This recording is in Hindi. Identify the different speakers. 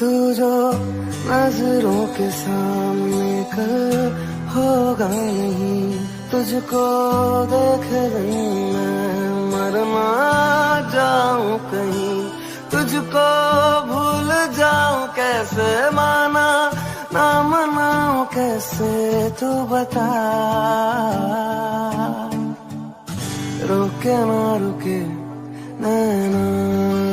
Speaker 1: तू जो नजरों के सामने कल होगा नहीं, तुझको देख रही मैं मर ना जाऊं कहीं, तुझको भूल जाऊं कैसे, माना ना मनाऊं कैसे, तू बता। रुके ना रुके नैना